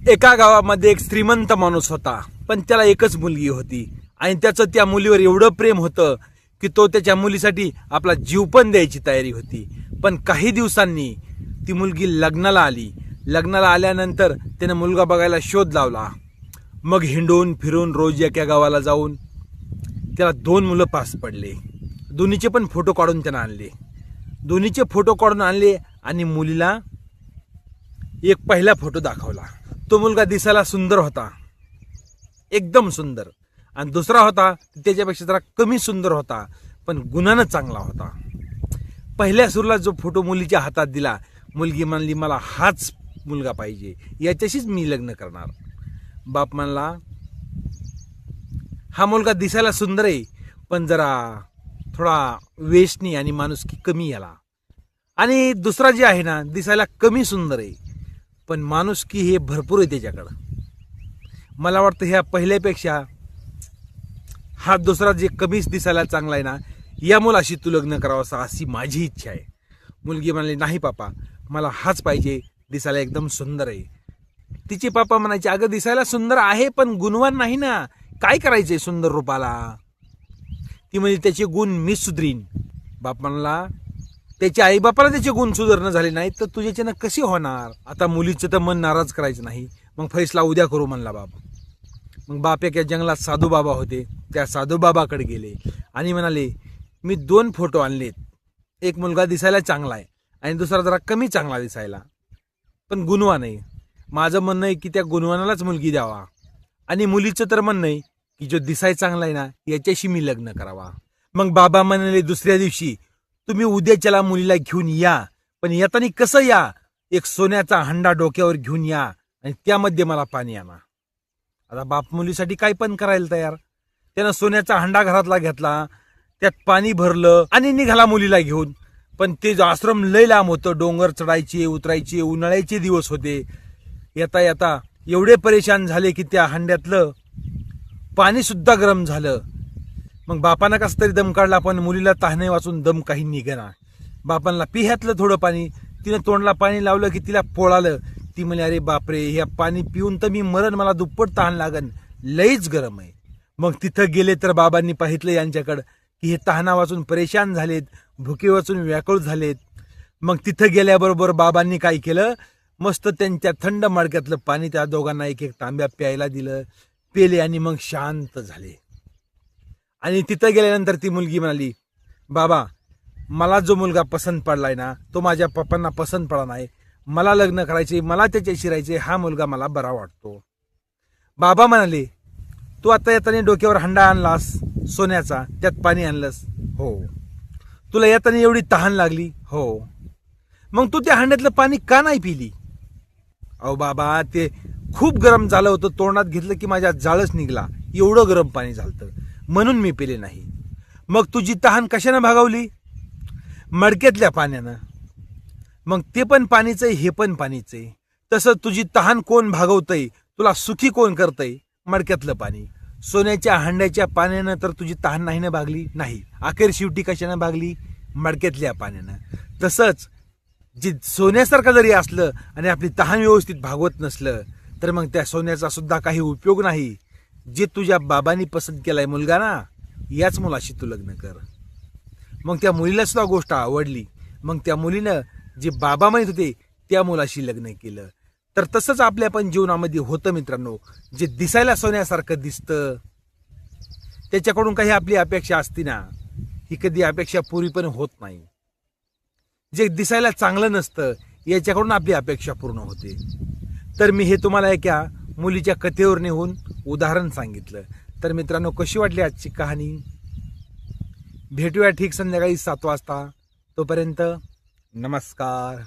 एका गावामध्ये एक श्रीमंत माणूस होता, पण त्याला एकच मुलगी होती आणि त्याचं त्या मुलीवर एवढं प्रेम होतं की तो त्याच्या मुलीसाठी आपला जीव पण द्यायची तयारी होती. पण काही दिवसांनी ती मुलगी लग्नाला आली. लग्नाला आल्यानंतर त्याने मुलगा बघायला शोध लावला. मग हिंडून फिरून रोज एका गावाला जाऊन त्याला 2 मुलं पास पडले. दोन्हीचे पण फोटो काढून त्यानं आणले. दोन्हीचे फोटो काढून आणले आणि मुलीला एक पहिला फोटो दाखवला. तो मुलगा दिसायला सुंदर होता, एकदम सुंदर. आणि दुसरा होता त्याच्यापेक्षा जरा कमी सुंदर होता, पण गुणानं चांगला होता. पहिल्या सुरूला जो फोटो मुलीच्या हातात दिला, मुलगी म्हणली मला हाच मुलगा पाहिजे, याच्याशीच मी लग्न करणार. बाप म्हणला हा मुलगा दिसायला सुंदर आहे, पण जरा थोडा वेशनी आणि माणुसकी कमी याला. आणि दुसरा जे आहे ना, दिसायला कमी सुंदर आहे पण माणुसकी हे भरपूर आहे त्याच्याकडं. मला वाटतं ह्या पहिल्यापेक्षा हा दुसरा जे कमीच दिसायला चांगला आहे ना, या मुलाशी तू लग्न करावं अशी माझी इच्छा आहे. मुलगी म्हणाली नाही पापा, मला हाच पाहिजे, दिसायला एकदम सुंदर आहे. तिचे पापा म्हणायचे अगं दिसायला सुंदर आहे पण गुणवान नाही ना, काय करायचंय सुंदर रूपाला. ती म्हणजे त्याचे गुण मी सुधरीन. बाप म्हणला त्याच्या आईबापाला त्याचे गुण सुधारणं झाले नाही तर तुझ्याच्यानं कशी होणार. आता मुलीचं तर मन नाराज करायचं नाही, मग फैसला उद्या करू म्हणला बाप. मग बाप एका जंगलात साधू बाबा होते, त्या साधू बाबाकडे गेले आणि म्हणाले मी 2 फोटो आणलेत. एक मुलगा दिसायला चांगला आहे आणि दुसरा जरा कमी चांगला दिसायला पण गुणवान आहे. माझं म्हणणं आहे की त्या गुणवानालाच मुलगी द्यावा आणि मुलीचं तर म्हणणं आहे की जो दिसाय चांगला आहे ना, याच्याशी मी लग्न करावा. मग बाबा म्हणाले दुसऱ्या दिवशी तुम्ही उद्याच्याला मुलीला घेऊन या, पण येताना कसं या, एक सोन्याचा हंडा डोक्यावर घेऊन या आणि त्यामध्ये मला पाणी आणा. आता बाप मुलीसाठी काय पण करायला तयार. त्यानं सोन्याचा हंडा घरातला घेतला, त्यात पाणी भरलं आणि निघाला मुलीला घेऊन. पण ते आश्रम लय लांब होतं, डोंगर चढायचे उतरायचे, उन्हाळ्याचे दिवस होते. येता येता एवढे परेशान झाले की त्या हंड्यातलं पाणी सुद्धा गरम झालं. मग बापानं कसं तरी दम काढला, पण मुलीला तहाने वाचून दम काही निघेना. बापांना पिह्यातलं थोडं पाणी, तिने तोंडला पाणी लावलं की तिला पोळालं. ती म्हणे अरे बापरे, हे पाणी पिऊन तर मी मरण, मला दुप्पट तहान लागन, लईच गरम आहे. मग तिथं गेले तर बाबांनी पाहितलं यांच्याकडं की हे तहाना वाचून परेशान झालेत, भुके वाचून व्याकुळ झालेत. मग तिथं गेल्याबरोबर बाबांनी काय केलं, मस्त त्यांच्या थंड मडक्यातलं पाणी त्या दोघांना एक एक तांब्या प्यायला दिलं. पेले आणि मग शांत झाले. आणि तिथं गेल्यानंतर ती मुलगी म्हणाली बाबा मला जो मुलगा पसंत पडलाय ना, तो माझ्या पप्पांना पसंत पडला नाही, मला लग्न करायचे, मला त्याच्याशी राहायचे, हा मुलगा मला बरा वाटतो. बाबा म्हणाले तू आता येताना डोक्यावर हंडा आणलास सोन्याचा, त्यात पाणी आणलंस, हो. तुला येताना एवढी तहान लागली, हो. मग तू त्या हंड्यातलं पाणी का नाही पिली. अहो बाबा ते खूप गरम झालं होतं, तोंडात घेतलं की माझ्या जाळच निघला, एवढं गरम पाणी झालं म्हणून मी पिले नाही. मग तुझी तहान कशानं भागवली, मडक्यातल्या पाण्यानं. मग ते पण पाणीच आहे, हे पण पाणीच आहे. तसं तुझी तहान कोण भागवतंय, तुला सुखी कोण करतंय, मडक्यातलं पाणी. सोन्याच्या हंड्याच्या पाण्यानं तर तुझी तहान नाही ना भागली, नाही. अखेर शेवटी कशानं भागली, मडक्यातल्या पाण्यानं. तसंच जे सोन्यासारखं जरी असलं आणि आपली तहान व्यवस्थित भागवत नसलं तर मग त्या सोन्याचा सुद्धा काही उपयोग नाही. जे तुझ्या बाबांनी पसंत केलाय मुलगा ना, याच मुलाशी तू लग्न कर. मग त्या मुलीला सुद्धा गोष्ट आवडली. मग त्या मुलीनं जे बाबा म्हणत होते त्या मुलाशी लग्न केलं. तर तसंच आपल्या पण जीवनामध्ये होतं मित्रांनो. जे दिसायला सोन्यासारखं दिसतं त्याच्याकडून काही आपली अपेक्षा असते ना, ही कधी अपेक्षा पुरी पण होत नाही. जे दिसायला चांगलं नसतं याच्याकडून आपली अपेक्षा पूर्ण होते. तर मी हे तुम्हाला एका मुलीच्या कथेवर नेऊन उदाहरण सांगितलं. तर मित्रांनो कशी वाटली आजची कहाणी. भेटूया ठीक संध्याकाळी 7 वाजता. तोपर्यंत नमस्कार.